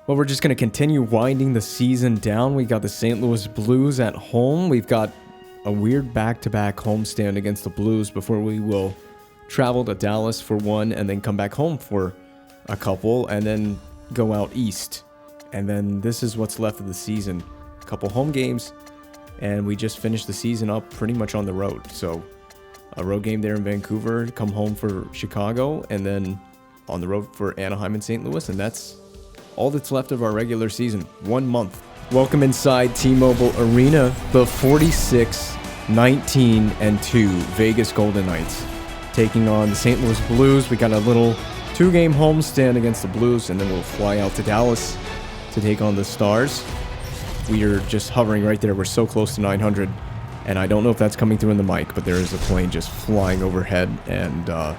Well, we're just going to continue winding the season down. We got the St. Louis Blues at home. We've got a weird back-to-back homestand against the Blues before we will travel to Dallas for one and then come back home for a couple and then go out east. And then this is what's left of the season. A couple home games, and we just finished the season up pretty much on the road. So a road game there in Vancouver, come home for Chicago, and then on the road for Anaheim and St. Louis, and that's all that's left of our regular season. 1 month. Welcome inside T-Mobile Arena, the 46-19-2 Vegas Golden Knights taking on the St. Louis Blues. We got a little 2-game homestand against the Blues, and then we'll fly out to Dallas to take on the Stars. We are just hovering right there. We're so close to 900, and I don't know if that's coming through in the mic, but there is a plane just flying overhead, and I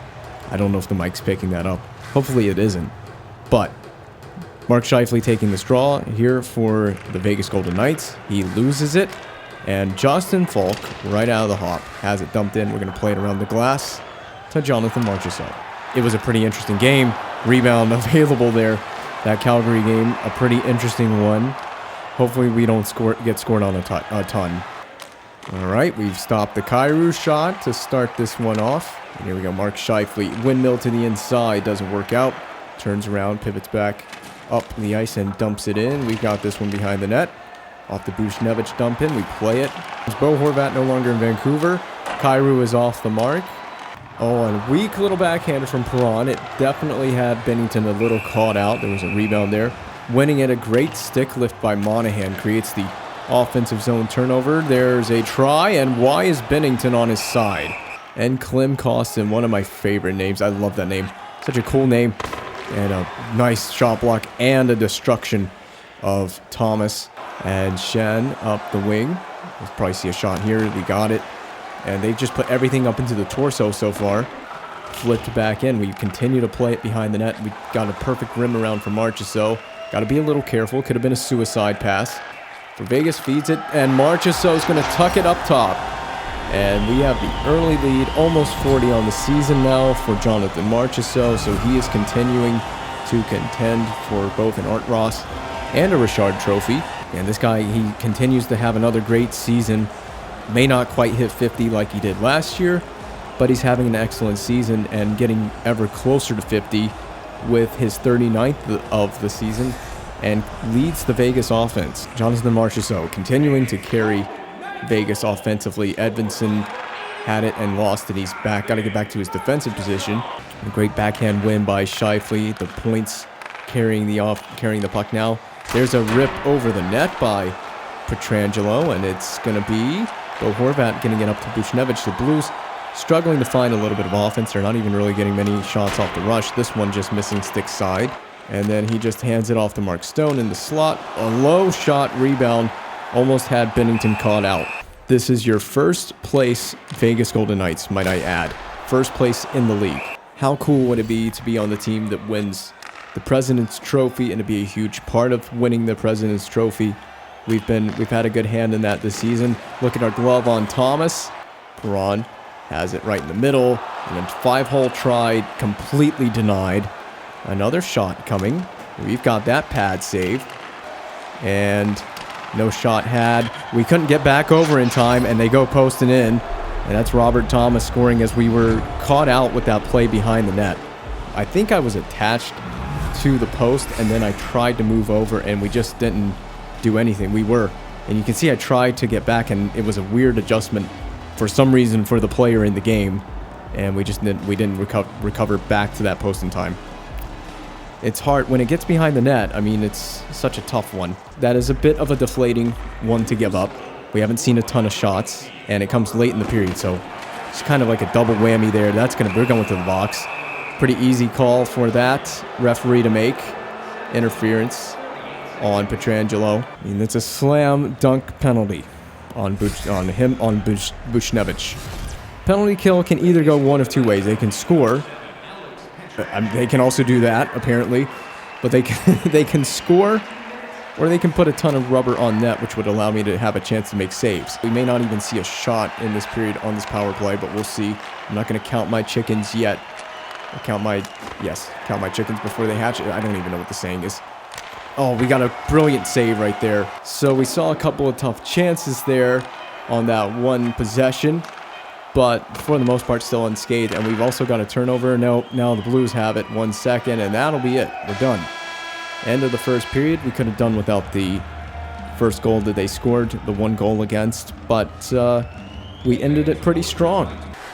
don't know if the mic's picking that up. Hopefully it isn't, but Mark Scheifele taking the straw here for the Vegas Golden Knights. He loses it, and Justin Falk, right out of the hop, has it dumped in. We're going to play it around the glass to Jonathan Marchessault. It was a pretty interesting game. Rebound available there. That Calgary game, a pretty interesting one. Hopefully we don't get scored on a ton. All right, we've stopped the Kyrou shot to start this one off. And here we go, Mark Scheifele. Windmill to the inside, doesn't work out. Turns around, pivots back up the ice and dumps it in. We've got this one behind the net. Off the Buchnevich dump in, we play it. Bo Horvat no longer in Vancouver. Kyrou is off the mark. Oh, and a weak little backhander from Perron. It definitely had Bennington a little caught out. There was a rebound there. Winning it, a great stick lift by Monahan creates the offensive zone turnover. There's a try, and why is Bennington on his side? And Klim Kostin, one of my favorite names. I love that name. Such a cool name. And a nice shot block and a destruction of Thomas. And Shen up the wing. We'll probably see a shot here. We got it. And they've just put everything up into the torso so far. Flipped back in. We continue to play it behind the net. We got a perfect rim around for Marchessault. Got to be a little careful. Could have been a suicide pass. For Vegas feeds it. And Marchessault's going to tuck it up top. And we have the early lead, almost 40 on the season now for Jonathan Marchessault, so he is continuing to contend for both an Art Ross and a Richard Trophy. And this guy, he continues to have another great season. May not quite hit 50 like he did last year, but he's having an excellent season and getting ever closer to 50 with his 39th of the season and leads the Vegas offense. Jonathan Marchessault continuing to carry Vegas offensively. Edvinsson had it and lost it. He's back. Got to get back to his defensive position. A great backhand win by Scheifele. The points carrying the puck now. There's a rip over the net by Pietrangelo, and it's going to be Bo Horvat getting it up to Buchnevich. The Blues struggling to find a little bit of offense. They're not even really getting many shots off the rush. This one just missing stick side. And then he just hands it off to Mark Stone in the slot. A low shot rebound. Almost had Bennington caught out. This is your first place Vegas Golden Knights, might I add. First place in the league. How cool would it be to be on the team that wins the President's Trophy and to be a huge part of winning the President's Trophy? We've had a good hand in that this season. Look at our glove on Thomas. Perron has it right in the middle. And then 5-hole try, completely denied. Another shot coming. We've got that pad saved. And no shot had. We couldn't get back over in time, and they go posting in. And that's Robert Thomas scoring as we were caught out with that play behind the net. I think I was attached to the post, and then I tried to move over, and we just didn't do anything. We were. And you can see I tried to get back, and it was a weird adjustment for some reason for the player in the game. And we didn't recover back to that post in time. It's hard when it gets behind the net. I mean, it's such a tough one. That is a bit of a deflating one to give up. We haven't seen a ton of shots, and it comes late in the period, so it's kind of like a double whammy there. They're going to the box. Pretty easy call for that referee to make. Interference on Pietrangelo. I mean, it's a slam dunk penalty on Buchnevich. Penalty kill can either go one of two ways. They can score. They can also do that, apparently. But they can score, or they can put a ton of rubber on net, which would allow me to have a chance to make saves. We may not even see a shot in this period on this power play, but we'll see. I'm not going to count my chickens yet. Count my chickens before they hatch. I don't even know what the saying is. Oh, we got a brilliant save right there. So we saw a couple of tough chances there on that one possession, but for the most part still unscathed. And we've also got a turnover. Now the Blues have it. 1 second, and that'll be it. We're done. End of the first period. We could have done without the first goal that they scored, the 1 goal against, but we ended it pretty strong.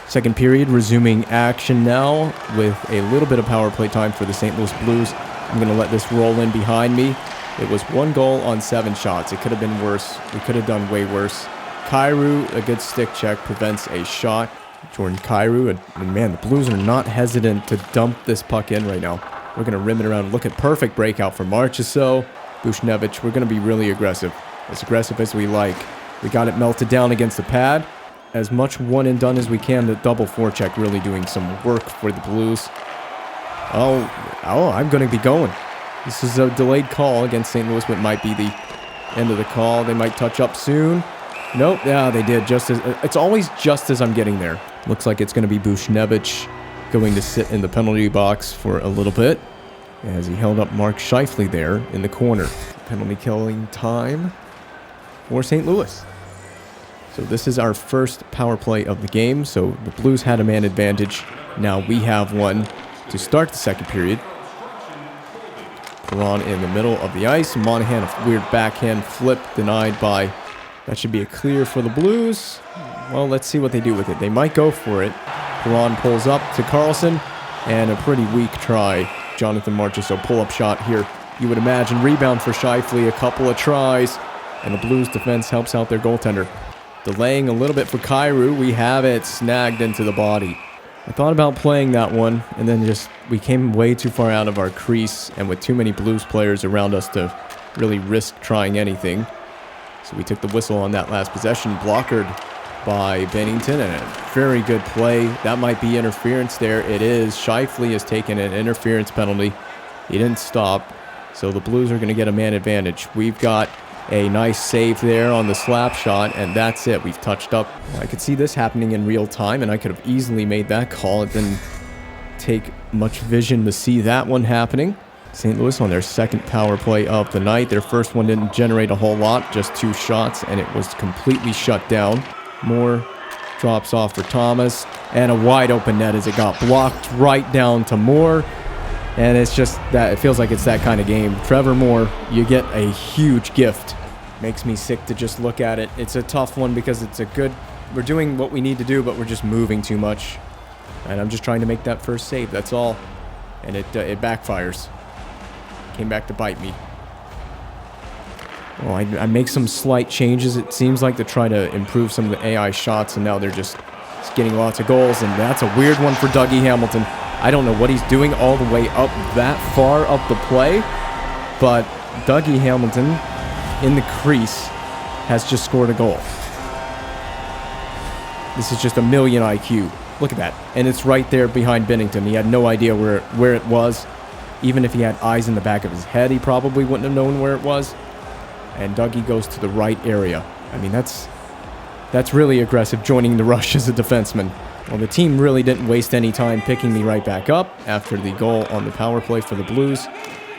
Second period, resuming action now with a little bit of power play time for the St. Louis Blues. I'm going to let this roll in behind me. It was 1 goal on 7 shots. It could have been worse. We could have done way worse. Kyrou, a good stick check, prevents a shot. Jordan Kyrou, and man, the Blues are not hesitant to dump this puck in right now. We're going to rim it around. Look at perfect breakout for Marchessault. Buchnevich, we're going to be really aggressive. As aggressive as we like. We got it melted down against the pad. As much one and done as we can. The double forecheck really doing some work for the Blues. Oh, I'm going to be going. This is a delayed call against St. Louis, but it might be the end of the call. They might touch up soon. Nope, yeah, they did. It's always just as I'm getting there. Looks like it's going to be Buchnevich going to sit in the penalty box for a little bit as he held up Mark Scheifele there in the corner. Penalty killing time for St. Louis. So this is our first power play of the game. So the Blues had a man advantage. Now we have one to start the second period. Perron in the middle of the ice. Monahan, a weird backhand flip denied by... That should be a clear for the Blues. Well, let's see what they do with it. They might go for it. Perron pulls up to Carlson. And a pretty weak try. Jonathan Marchessault pull-up shot here. You would imagine rebound for Scheifele. A couple of tries. And the Blues defense helps out their goaltender. Delaying a little bit for Kyrou. We have it snagged into the body. I thought about playing that one, and then we came way too far out of our crease, and with too many Blues players around us to really risk trying anything. So we took the whistle on that last possession, blockered by Bennington, and a very good play. That might be interference there. It is. Scheifele has taken an interference penalty. He didn't stop, so the Blues are going to get a man advantage. We've got a nice save there on the slap shot, and that's it. We've touched up. I could see this happening in real time, and I could have easily made that call. It didn't take much vision to see that one happening. St. Louis on their second power play of the night. Their first one didn't generate a whole lot, just 2 shots, and it was completely shut down. Moore drops off for Thomas, and a wide open net as it got blocked right down to Moore. And it's just that it feels like it's that kind of game. Trevor Moore, you get a huge gift. Makes me sick to just look at it. It's a tough one because it's a good... We're doing what we need to do, but we're just moving too much. And I'm just trying to make that first save, that's all. And it backfires. Came back to bite me. Well, I make some slight changes, it seems like, to try to improve some of the AI shots, and now they're just getting lots of goals, and that's a weird one for Dougie Hamilton. I don't know what he's doing all the way up that far up the play, but Dougie Hamilton in the crease has just scored a goal. This is just a million IQ. Look at that. And it's right there behind Bennington. He had no idea where it was. Even if he had eyes in the back of his head, he probably wouldn't have known where it was. And Dougie goes to the right area. I mean, that's really aggressive, joining the rush as a defenseman. Well, the team really didn't waste any time picking me right back up after the goal on the power play for the Blues.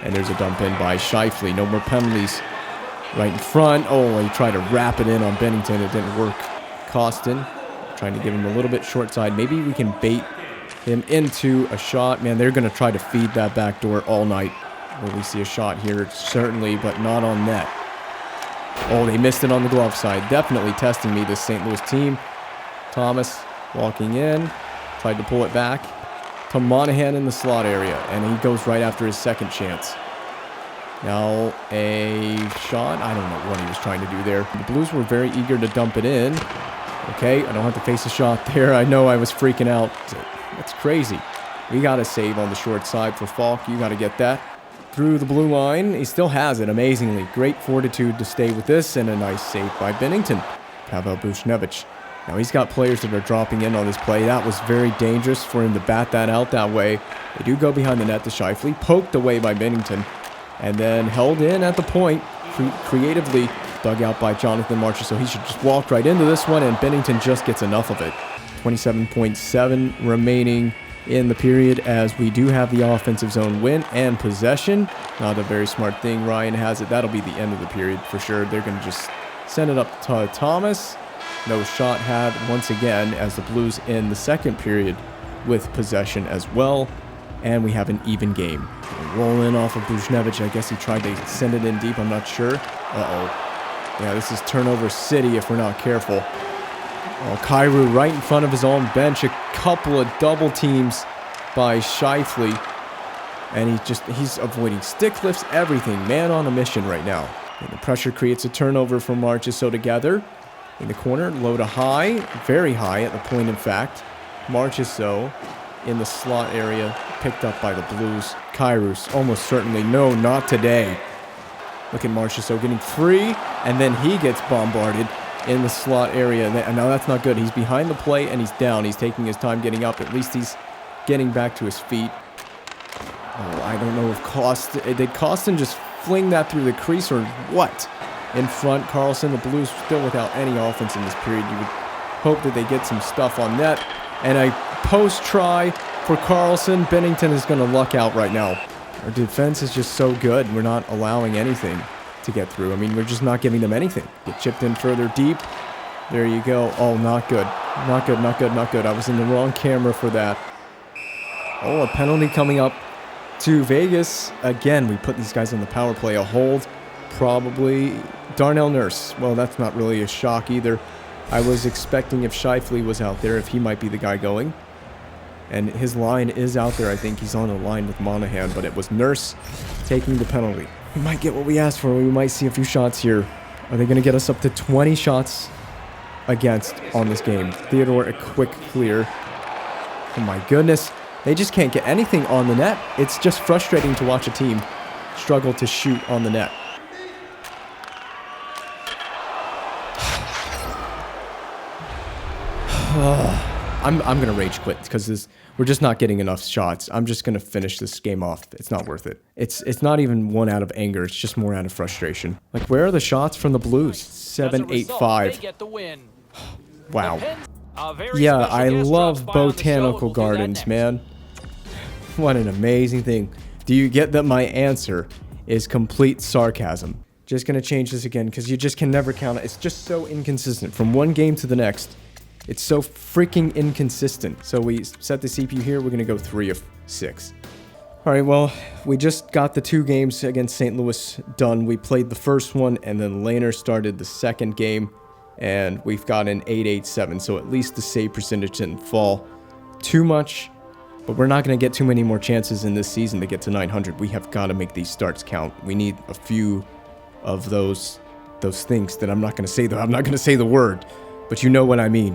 And there's a dump in by Scheifele. No more penalties right in front. Oh, he tried to wrap it in on Bennington. It didn't work. Costin trying to give him a little bit short side. Maybe we can bait him into a shot. Man, they're going to try to feed that back door all night. Will we see a shot here? Certainly, but not on net. Oh, they missed it on the glove side. Definitely testing me, this St. Louis team. Thomas walking in, tried to pull it back to Monahan in the slot area, and he goes right after his second chance. Now a shot. I don't know what he was trying to do there. The Blues were very eager to dump it in. Okay, I don't have to face a shot there. I know I was freaking out. That's crazy. We got a save on the short side for Falk. You got to get that. Through the blue line. He still has it, amazingly. Great fortitude to stay with this, and a nice save by Bennington. Pavel Buchnevich. Now he's got players that are dropping in on this play. That was very dangerous for him to bat that out that way. They do go behind the net to Scheifele. Poked away by Bennington. And then held in at the point. Creatively dug out by Jonathan Marchessault. So he should just walk right into this one, and Bennington just gets enough of it. 27.7 remaining in the period, as we do have the offensive zone win and possession. Not a very smart thing. Ryan has it. That'll be the end of the period for sure. They're going to just send it up to Thomas. No shot had once again, as the Blues in the second period with possession as well. And we have an even game. Roll in off of Buchnevich. I guess he tried to send it in deep. I'm not sure. Uh-oh. Yeah, this is turnover city if we're not careful. Oh, Kyrou right in front of his own bench. A couple of double teams by Scheifele. And he's avoiding stick lifts, everything. Man on a mission right now. And the pressure creates a turnover for Marchessault together. In the corner, low to high. Very high at the point, in fact. Marchessault in the slot area, picked up by the Blues. Kyrou, almost certainly. No, not today. Look at Marchessault getting free. And then he gets bombarded in the slot area. And now that's not good. He's behind the play and he's down. He's taking his time getting up. At least he's getting back to his feet. Oh, I don't know if did Costin just fling that through the crease or what? In front, Carlson, the Blues still without any offense in this period. You would hope that they get some stuff on net. And a post try for Carlson. Bennington is going to luck out right now. Our defense is just so good. We're not allowing anything to get through. I mean, we're just not giving them anything. Get chipped in further deep. There you go. Oh, not good. Not good, not good, not good. I was in the wrong camera for that. Oh, a penalty coming up to Vegas. Again, we put these guys on the power play. A hold, probably Darnell Nurse. Well, that's not really a shock either. I was expecting if Scheifele was out there, if he might be the guy going. And his line is out there. I think he's on a line with Monahan, but it was Nurse taking the penalty. We might get what we asked for. We might see a few shots here. Are they going to get us up to 20 shots against on this game? Theodore, a quick clear. Oh my goodness. They just can't get anything on the net. It's just frustrating to watch a team struggle to shoot on the net. I'm going to rage quit because we're just not getting enough shots. I'm just going to finish this game off. It's not worth it. It's not even one out of anger. It's just more out of frustration. Like, where are the shots from the Blues? 7, 8, 5. Wow. Yeah, I love botanical gardens, man. What an amazing thing. Do you get that my answer is complete sarcasm? Just going to change this again because you just can never count it. It's just so inconsistent from one game to the next. It's so freaking inconsistent. So we set the CPU here. We're going to go 3 of 6. All right, well, we just got the 2 games against St. Louis done. We played the first one, and then Lehner started the second game, and we've got an 8-8-7. So at least the save percentage didn't fall too much, but we're not going to get too many more chances in this season to get to 900. We have got to make these starts count. We need a few of those things that I'm not going to say. I'm not going to say the word, but you know what I mean.